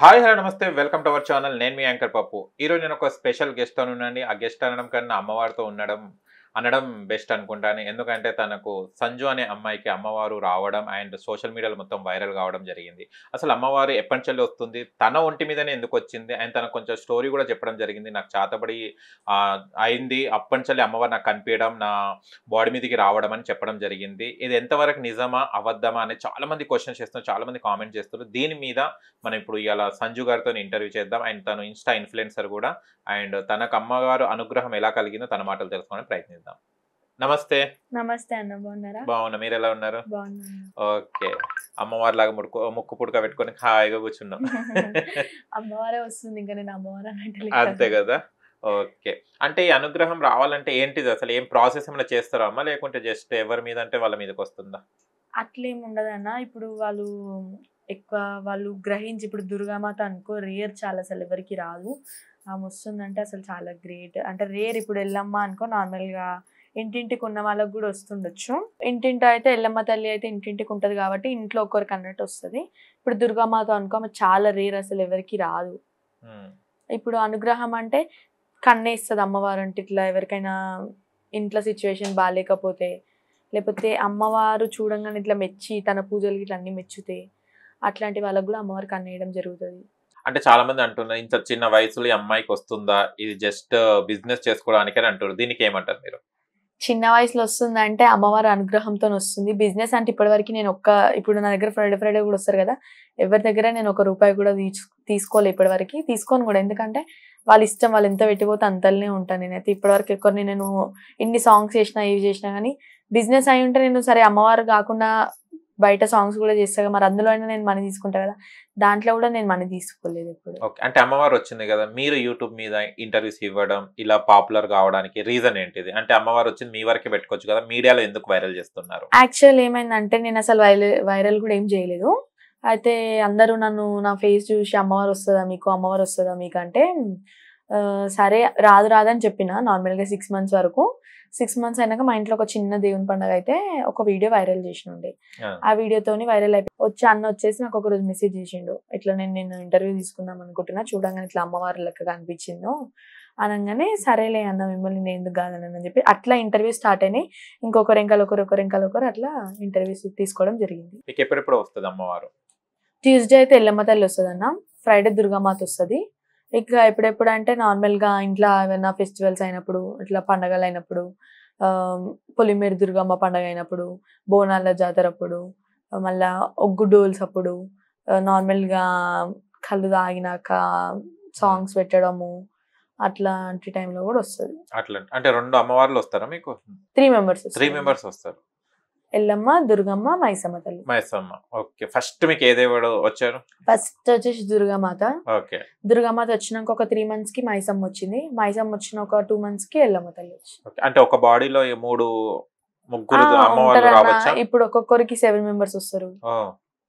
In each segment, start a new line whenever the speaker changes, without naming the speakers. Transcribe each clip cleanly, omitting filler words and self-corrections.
Hi hello నమస్తే welcome to our channel. నేను మీ యాంకర్ పప్పు. ఈరోజు నేను ఒక స్పెషల్ గెస్ట్తో ఉన్నానండి. ఆ గెస్ట్ అనడం కన్నా అమ్మవారితో అనడం బెస్ట్ అనుకుంటాను. ఎందుకంటే తనకు సంజు అనే అమ్మాయికి అమ్మవారు రావడం అండ్ సోషల్ మీడియాలో మొత్తం వైరల్ కావడం జరిగింది. అసలు అమ్మవారు ఎప్పటినుంచి వస్తుంది, తన ఒంటి మీదనే ఎందుకు వచ్చింది అండ్ తనకు కొంచెం స్టోరీ కూడా చెప్పడం జరిగింది. నాకు చేతబడి అయింది, అప్పటినుంచి అమ్మవారు నాకు కనిపించడం, నా బాడీ మీదకి రావడం అని చెప్పడం జరిగింది. ఇది ఎంతవరకు నిజమా అబద్ధమా అని చాలా మంది క్వశ్చన్స్ చేస్తున్నారు, చాలా మంది కామెంట్ చేస్తున్నారు. దీని మీద మనం ఇప్పుడు ఇలా సంజు గారితో ఇంటర్వ్యూ చేద్దాం. అండ్ తను ఇన్స్టా ఇన్ఫ్లుయెన్సర్ కూడా. అండ్ తనకు అమ్మగారు అనుగ్రహం ఎలా కలిగిందో తన మాటలు తెలుసుకోవడానికి ప్రయత్నిద్దాం. నమస్తే.
నమస్తే అన్న, బాగున్నారా?
బాగున్నా, మీరు ఎలా ఉన్నారు?
బాగున్నాను.
ఓకే. అమ్మవారి లాగా ముక్కు పుడక పెట్టుకొని హాయిగా కూర్చున్నాం.
అమ్మవారే వస్తుంది, ఇంకా నేను అమ్మవారు
అంతే కదా. ఓకే. అంటే ఈ అనుగ్రహం రావాలంటే ఏంటిది, అసలు ఏం ప్రాసెస్ ఏమైనా చేస్తారా అమ్మ, లేకుంటే జస్ట్ ఎవరి మీద అంటే వాళ్ళ మీదకి వస్తుందా?
అట్లేం ఉండదన్న. ఇప్పుడు ఎక్కువ వాళ్ళు గ్రహించి, ఇప్పుడు దుర్గామాత అనుకో రేర్ చాలా, అసలు ఎవరికి రాదు. ఆమె వస్తుందంటే అసలు చాలా గ్రేట్. అంటే రేర్. ఇప్పుడు ఎల్లమ్మ అనుకో నార్మల్గా ఇంటింటికి ఉన్న వాళ్ళకి కూడా వస్తుండొచ్చు. ఇంటింటి అయితే ఎల్లమ్మ తల్లి అయితే ఇంటింటికి ఉంటుంది కాబట్టి ఇంట్లో ఒకరికి అన్నట్టు వస్తుంది. ఇప్పుడు దుర్గామాత అనుకో ఆమె చాలా రేర్, అసలు ఎవరికి రాదు. ఇప్పుడు అనుగ్రహం అంటే కన్నేస్తుంది అమ్మవారు. అంటే ఇట్లా ఎవరికైనా ఇంట్లో సిచ్యువేషన్ బాగాలేకపోతే, లేకపోతే అమ్మవారు చూడంగానే ఇట్లా మెచ్చి తన పూజలకి ఇట్లా అన్ని మెచ్చుతే అట్లాంటి వాళ్ళకు కూడా అమ్మవారు కన్నేయడం జరుగుతుంది.
అంటే చాలా మంది అంటున్నారు, ఇంత చిన్న వయసులో ఈ అమ్మాయికి వస్తుందా, ఇది జస్ట్ బిజినెస్ చేసుకోవడానికి అని అంటారు. దీనికి ఏమంటారు మీరు?
చిన్న వయసులో వస్తుందంటే అమ్మవారి అనుగ్రహంతో వస్తుంది. బిజినెస్ అంటే ఇప్పటివరకు నేను ఇప్పుడు నా దగ్గర ఫ్రైడే కూడా వస్తారు కదా, ఎవరి దగ్గర నేను ₹1 కూడా తీసుకోలే ఇప్పటివరకు. తీసుకోను కూడా. ఎందుకంటే వాళ్ళ ఇష్టం, వాళ్ళు ఎంత పెట్టిపోతే అంతలోనే ఉంటాను. నేనైతే ఇప్పటివరకు ఎక్కువ నేను ఇన్ని సాంగ్స్ చేసినా ఏవి చేసినా కానీ బిజినెస్ అయి ఉంటే నేను సరే అమ్మవారు కాకుండా బయట సాంగ్స్ కూడా చేస్తా, మరి అందులో అయినా నేను మనీ తీసుకుంటా కదా, దాంట్లో కూడా నేను మనీ తీసుకోలేదు ఇప్పుడు.
ఓకే. అంటే అమ్మవారు వచ్చింది కదా, మీరు యూట్యూబ్ మీద ఇంటర్వ్యూస్ ఇవ్వడం, ఇలా పాపులర్ కావడానికి రీజన్ ఏంటిది? అంటే అమ్మవారు వచ్చింది మీ వరకే పెట్టుకోవచ్చు కదా, మీడియాలో ఎందుకు వైరల్ చేస్తున్నారు?
యాక్చువల్ ఏమైందంటే నేను అసలు వైరల్ కూడా ఏం చేయలేదు. అయితే అందరూ నన్ను నా ఫేస్ చూసి అమ్మవారు వస్తుందా మీకు అంటే సరే రాదని చెప్పిన. నార్మల్గా 6 months వరకు. 6 months అయినాక మా ఇంట్లో ఒక చిన్న దేవుని పండుగ అయితే ఒక వీడియో వైరల్ చేసినుండే. ఆ వీడియోతోని వైరల్ అయిపోయి అన్న వచ్చేసి నాకు ఒక రోజు మెసేజ్ చేసిండు, ఇట్లా నేను ఇంటర్వ్యూ తీసుకుందాం అనుకుంటున్నా, చూడంగానే ఇట్లా అమ్మవారి లెక్క కనిపించిందో అనగానే సరేలే అన్న, మిమ్మల్ని నేను ఎందుకు కాదనని చెప్పి అట్లా ఇంటర్వ్యూ స్టార్ట్ అయినాయి. ఒకరు అట్లా ఇంటర్వ్యూస్ తీసుకోవడం జరిగింది.
మీకు ఎప్పుడెప్పుడు వస్తుంది అమ్మవారు?
ట్యూస్డే అయితే ఎల్లమ్మ తల్లి వస్తుంది అన్న, ఫ్రైడే దుర్గామాత వస్తుంది. ఇక ఎప్పుడెప్పుడు అంటే నార్మల్గా ఇంట్లో ఏమైనా ఫెస్టివల్స్ అయినప్పుడు, ఇట్లా పండగలు అయినప్పుడు, పొలిమేరు దుర్గమ్మ పండగ అయినప్పుడు, బోనాల జాతర అప్పుడు, మళ్ళా ఒగ్గు డోల్స్ అప్పుడు, నార్మల్గా కళ్ళు తాగినాక సాంగ్స్ పెట్టడము, అట్లాంటి టైంలో కూడా వస్తుంది.
అట్లా అంటే 2 అమ్మవార్లు వస్తారా మీకు?
3 members.
3 members వస్తారు.
ఎల్లమ్మ, దుర్గమ్మ, మైసమ్మ తల్లి.
మైసమ్మ. ఓకే. ఫస్ట్ మీకు ఏ దేవుడు వచ్చారు?
ఫస్ట్ వచ్చేసి దుర్గామాత.
ఓకే.
దుర్గామాత వచ్చినాక ఒక 3 months కి మైసమ్మ వచ్చింది. మైసమ్మ వచ్చిన ఒక 2 months కి ఎల్లమ్మ తల్లి వచ్చింది.
అంటే ఒక బాడీలో ముగ్గురు అమ్మవార్లు రావచ్చా?
ఇప్పుడు ఒక్కొక్కరికి 7 members వస్తారు.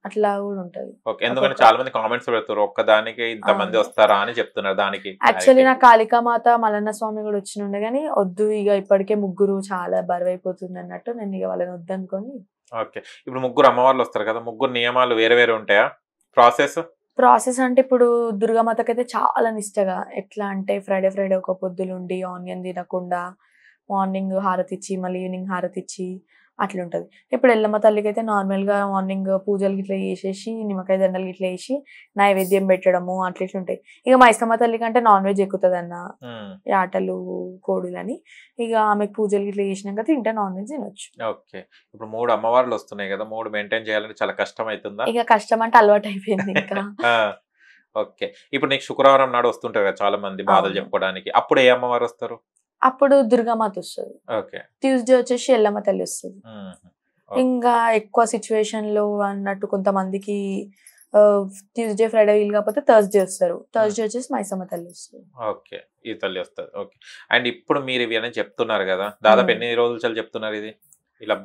అట్లా కూడా ఉంటది.
ఓకే. ఎందుకంటే చాలా మంది కామెంట్స్ పెడతారు, ఒక్కదానికి ఇంత మంది వస్తారా అని చెప్తున్నారు. దానికి
యాక్చువల్లీ నా కాళికామాత మల్లన్న స్వామి కూడా వచ్చినుండే కానీ వద్దు, ఇక ఇప్పటికే ముగ్గురు చాలా బరువైపోతుంది అన్నట్టు నేను ఇక వాళ్ళని వద్దనుకొని.
ఓకే. ఇప్పుడు ముగ్గురు అమ్మవార్లు వస్తారు కదా, ముగ్గురు నియమాలు వేరే వేరే ఉంటాయా? ప్రాసెస్
అంటే ఇప్పుడు దుర్గామాతకైతే చాలా నిష్టగా, ఎట్లా అంటే ఫ్రైడే ఒక పొద్దులుండి ఆనియన్ తినకుండా మార్నింగ్ హారతి ఇచ్చి మళ్ళీ ఈవినింగ్ హారతి ఇచ్చి అట్లుంటది. ఇప్పుడు ఎల్లమ్మ తల్లికి అయితే నార్మల్గా మార్నింగ్ పూజలు గిట్లా చేసేసి నిమ్మకాయ దండలు గిట్లా వేసి నైవేద్యం పెట్టడము అట్లా ఇట్లా ఉంటాయి. ఇక మైసమ్మ తల్లికి అంటే నాన్ వెజ్ ఎక్కుతుంది అన్న, ఆటలు కోడులని. ఇక ఆమెకు పూజలు గిట్లా చేసినాక తింటే నాన్ వెజ్ తినొచ్చు.
ఓకే. ఇప్పుడు 3 అమ్మవార్లు వస్తున్నాయి కదా, 3 మెయింటైన్ చేయాలంటే చాలా కష్టం అవుతుందా?
ఇక కష్టం అంటే అలవాటు అయిపోయింది ఇంకా.
ఓకే. ఇప్పుడు నీకు శుక్రవారం నాడు వస్తుంటారు కదా చాలా మంది బాధలు చెప్పుకోవడానికి, అప్పుడు ఏ అమ్మవారు వస్తారు?
అప్పుడు దుర్గామాత వస్తుంది.
ఓకే.
ట్యూస్డే వచ్చేసి ఎల్లమ్మ తల్లి వస్తుంది. ఇంకా ఎక్కువ సిచ్యువేషన్ లో అన్నట్టు కొంతమందికి ట్యూస్డే ఫ్రైడే వీలు కాకపోతే థర్స్డే వస్తారు. థర్స్డే వచ్చేసి మైసమ్మ తల్లి వస్తుంది.
ఓకే. ఈ తల్లి వస్తుంది. ఓకే. అండ్ ఇప్పుడు మీరు ఇవి అని చెప్తున్నారు కదా, దాదాపు ఎన్ని రోజులు చెప్తున్నారు ఇది ఇలా?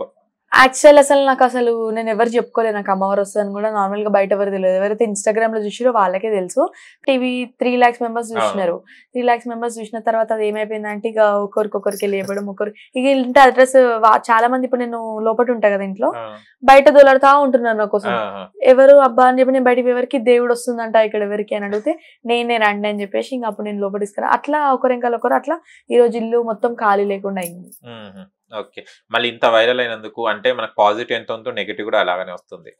యాక్చువల్ అసలు నాకు అసలు నేను ఎవరు చెప్పుకోలేదు నాకు అమ్మవారు వస్తుందని కూడా నార్మల్ గా బయట ఎవరు తెలియదు ఎవరైతే ఇన్స్టాగ్రామ్ లో చూసిరో వాళ్ళకే తెలుసు టీవీ 3 lakhs మెంబర్స్ చూసినారు 3 lakhs మెంబర్స్ చూసిన తర్వాత అది ఏమైపోయిందంటే ఇక ఒకరికొకరికి లేపడం ఒకరు ఇక ఇంటి అడ్రస్ చాలా మంది ఇప్పుడు నేను లోపల ఉంటా కదా ఇంట్లో బయట దొలాడుతా ఉంటున్నారు నా కోసం ఎవరు అబ్బా అని చెప్పి నేను బయటకి ఎవరికి దేవుడు వస్తుందంట ఇక్కడ ఎవరికి అని అడిగితే నేనే రండి అని చెప్పేసి ఇంక అప్పుడు నేను లోపల తీసుకురా అట్లా ఒకరింకాలు ఒకరు అట్లా ఈ రోజు ఇల్లు మొత్తం ఖాళీ లేకుండా అయింది.
ఓకే. మళ్ళీ ఇంత వైరల్ అయినందుకు అంటే మనకు పాజిటివ్ ఎంత ఉందో నెగెటివ్ కూడా అలాగనే వస్తుంది.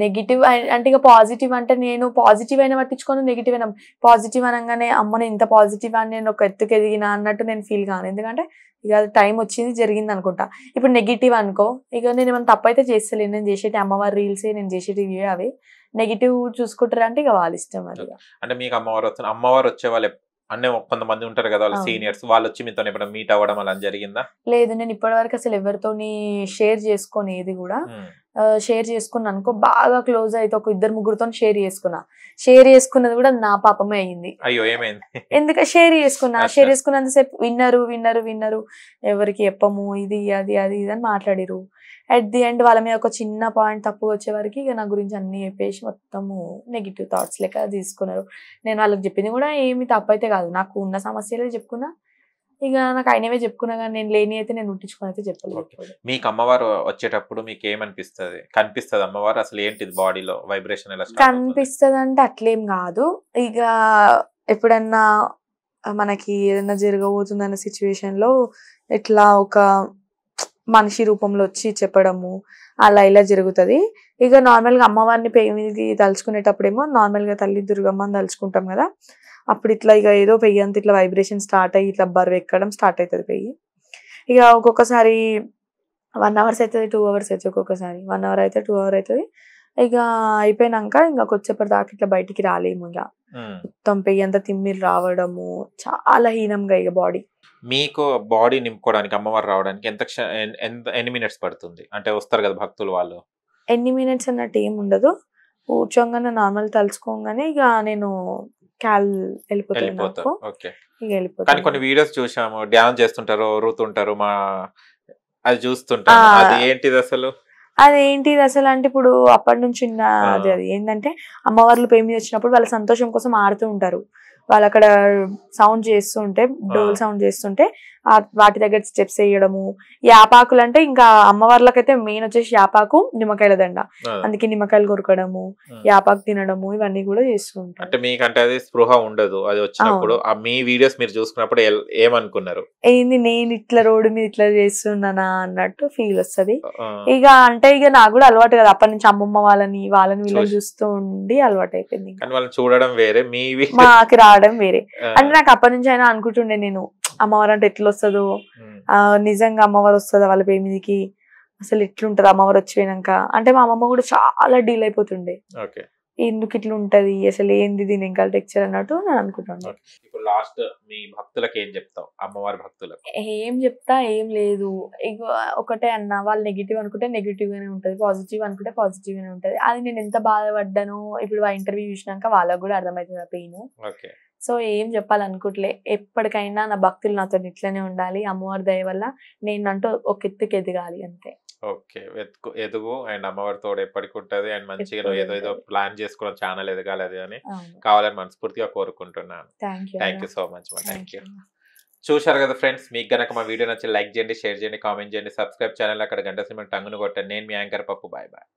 నెగిటివ్ అంటే ఇక పాజిటివ్ అంటే నేను పాజిటివ్ అయినా పట్టించుకోను నెగిటివ్ అయినా పాజిటివ్ అనగానే అమ్మ నేను ఇంత పాజిటివ్ అని నేను ఒక ఎత్తుకు ఎదిగినా అన్నట్టు నేను ఫీల్ కాను ఎందుకంటే ఇక అది టైం వచ్చింది జరిగింది అనుకుంటా. ఇప్పుడు నెగిటివ్ అనుకో ఇక నేను ఏమైనా తప్పు అయితే చేస్తలేను నేను చేసేటి అమ్మవారి రీల్స్ నేను చేసేటి అవి నెగిటివ్ చూసుకుంటారు అంటే ఇక వాళ్ళ ఇష్టం అది.
అంటే మీకు అమ్మవారు వచ్చే వాళ్ళు అన్నీ కొంతమంది ఉంటారు కదా వాళ్ళ సీనియర్స్ వాళ్ళు వచ్చి మీతో ఎప్పుడైనా మీట్ అవ్వడం అలా జరిగిందా?
లేదు నేను ఇప్పటి వరకు అసలు ఎవరితోని షేర్ చేసుకోని ఏది కూడా షేర్ చేసుకున్నా అనుకో బాగా క్లోజ్ అయితే ఒక 2-3 షేర్ చేసుకున్నది కూడా నా పాపమే అయ్యింది.
అయ్యో ఏమైంది?
ఎందుకంటే షేర్ చేసుకున్నంతసేపు విన్నరు ఎవరికి చెప్పము ఇది అది అది ఇది అని మాట్లాడిరు. అట్ ది ఎండ్ వాళ్ళ మీద ఒక చిన్న పాయింట్ తప్పు వచ్చే వరకు ఇక నా గురించి అన్ని చెప్పేసి మొత్తము నెగిటివ్ థాట్స్ లెక్క తీసుకున్నారు. నేను వాళ్ళకి చెప్పింది కూడా ఏమి తప్పు అయితే కాదు నాకు ఉన్న సమస్యలే చెప్పుకున్నా ఇక నాకు అయినవే చెప్పుకున్నా కానీ నేను లేని అయితే నేను ఉట్టించుకుని అయితే చెప్పలేదు.
మీకు అమ్మవారు వచ్చేటప్పుడు మీకు ఏమనిపిస్తుంది? కనిపిస్తుంది అమ్మవారు అసలు ఏంటిది బాడీలో వైబ్రేషన్ ఎలా
కనిపిస్తుంది అంటే అట్లేం కాదు ఇక ఎప్పుడన్నా మనకి ఏదైనా జరగబోతుందన్న సిచ్యువేషన్ లో ఇట్లా ఒక మనిషి రూపంలో వచ్చి చెప్పడము అలా ఇలా జరుగుతుంది. ఇక నార్మల్ గా అమ్మవారిని పెయ్యి మీదకి తలుచుకునేటప్పుడేమో నార్మల్ గా తల్లి దుర్గమ్మని తలుచుకుంటాం కదా అప్పుడు ఇట్లా ఇక ఏదో పెయ్యి అంత ఇట్లా వైబ్రేషన్ స్టార్ట్ అయ్యి ఇట్లా బరువు ఎక్కడం స్టార్ట్ అవుతుంది పెయ్యి. ఇక ఒక్కొక్కసారి 1 hours అవుతుంది 2 hours అవుతుంది ఒక్కొక్కసారి 1 hour అయితే 2 hour అవుతుంది. ఇక అయిపోయినాక ఇంకా కొద్దిసేపటి దాకా ఇట్లా బయటికి రాలేము ఇక మొత్తం పెయ్యి అంతా తిమ్మిరి రావడము చాలా హీనంగా ఇక బాడీ.
మీకు బాడీ నింపుకోవడానికి అమ్మవారు రావడానికి ఎన్ని మినిట్స్ పడుతుంది? అంటే వస్తారు కదా భక్తులు వాళ్ళు.
ఎన్ని మినిట్స్ అన్నట్టు ఏం ఉండదు కూర్చోగానే నార్మల్ తలుచుకోగానే ఇక నేను వెళ్ళిపోతాను.
కానీ కొన్ని వీడియోస్ చూసాము డ్యాన్స్ చేస్తుంటారు ఊరుతుంటారు అది చూస్తుంటారు అది ఏంటిది అసలు?
అదేంటిది అసలు అంటే ఇప్పుడు అప్పటి నుంచి అది ఏంటంటే అమ్మవార్లు పేరు మీద వచ్చినప్పుడు వాళ్ళ సంతోషం కోసం ఆడుతూ ఉంటారు. వాళ్ళు అక్కడ సౌండ్ చేస్తూ ఉంటే డోల్ సౌండ్ చేస్తుంటే వాటి దగ్గర స్టెప్స్ వేయడము యాపాకులు అంటే ఇంకా అమ్మవార్లకైతే మెయిన్ వచ్చేసి యాపాకు నిమ్మకాయల దండ అందుకే నిమ్మకాయలు కొరకడము యాపాకు తినడము ఇవన్నీ కూడా చేస్తూ ఉంటారు.
అంటే మీకంటే అది స్పృహ ఉండదు అది వచ్చినప్పుడు మీ వీడియోస్ మీరు చూసుకున్నప్పుడు ఏమనుకున్నారు?
ఏంది నేను ఇట్లా రోడ్డు మీద ఇట్లా చేస్తున్నానా అన్నట్టు ఫీల్ వస్తుంది. ఇక అంటే ఇక నాకు కూడా అలవాటు కదా అప్పటి నుంచి అమ్మమ్మ వాళ్ళని వీళ్ళని చూస్తూ ఉండి అలవాటు అయిపోయింది.
వాళ్ళని చూడడం వేరే
మాకు రావడం వేరే అంటే నాకు అప్పటి నుంచి అయినా అనుకుంటుండే నేను అమ్మవారు అంటే ఎట్లా వస్తుందో నిజంగా అమ్మవారు వస్తుందా వాళ్ళ పేరు మీదకి అసలు ఎట్లుంటది అమ్మవారు వచ్చిపోయినాక అంటే మా అమ్మమ్మ కూడా చాలా డీల్ అయిపోతుండే ఎందుకు ఇట్లా ఉంటది అసలు ఏంది దీని ఇంకా టెక్చర్ అన్నట్టు నేను అనుకుంటున్నాను.
ఇప్పుడు లాస్ట్ మీ భక్తులకు ఏం చెప్తావు? అమ్మవారి భక్తులకు
ఏం చెప్తా ఏం లేదు ఇక ఒకటే అన్న వాళ్ళు నెగిటివ్ అనుకుంటే నెగిటివ్ గానే ఉంటది పాజిటివ్ అనుకుంటే పాజిటివ్ గానే ఉంటది. అది నేను ఎంత బాధపడ్డానో ఇప్పుడు ఆ ఇంటర్వ్యూ చూసినాక వాళ్ళకు కూడా అర్థమవుతుంది ఆ పెయిన్. సో ఏం చెప్పాలనుకోవట్లే ఎప్పటికైనా నా భక్తులు నాతో ఇట్లనే ఉండాలి అమ్మవారి దయ వల్ల నేను అంటూ ఒక ఎత్తుకి ఎదగాలి అంతే.
ఓకే ఎదుగు అండ్ అమ్మవారి తోడు ఎప్పటికి ఉంటది అండ్ మంచిగా ఏదో ప్లాన్ చేసుకున్న ఛానల్ ఎదగాలి అది అని కావాలని మనస్ఫూర్తిగా కోరుకుంటున్నాను. Thank you so much. Thank you. చూశారు కదా ఫ్రెండ్స్ మీకు గనక మా వీడియో నచ్చి లైక్ చేయండి షేర్ చేయండి కామెంట్ చేయండి సబ్స్క్రైబ్ ఛానల్ అక్కడ గంట సింబల్ టంగును కొట్టండి. నేను మీ యాంకర్ పప్పు. Bye bye.